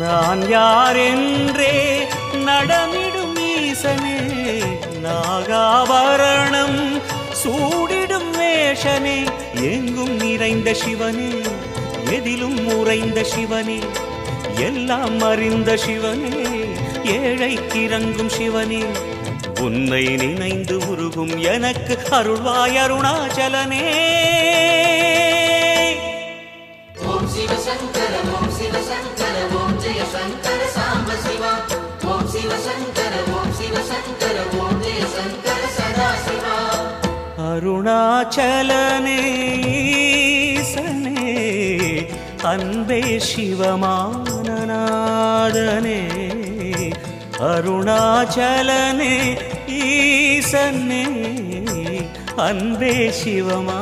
நான் யாரென்றே நடமிடும் ஈசனே, நாகாபரணம் சூடிடும் வேஷனே, எங்கும் நிறைந்த சிவனே, எதிலும் உறைந்த சிவனே, எல்லாம் அறிந்த சிவனே, ஏழைக்கிறங்கும் சிவனே, உன்னை நினைந்து உருகும் எனக்கு அருள்வாய் அருணாச்சலனே. ஓம் சிவசங்கர ஓம் சிவசங்கர ஓம் ஜெய சங்கர சாம்ப சிவா. ஓம் சிவசங்கர ஓம் சிவசங்கர ஓம் ஜெய சங்கர சதா சிவா. அருணாச்சலனே ஈசனே, அன்பே சிவமானநாதனே, அருணாச்சலனே ஈசனே, அன்பே சிவமானநாதனே.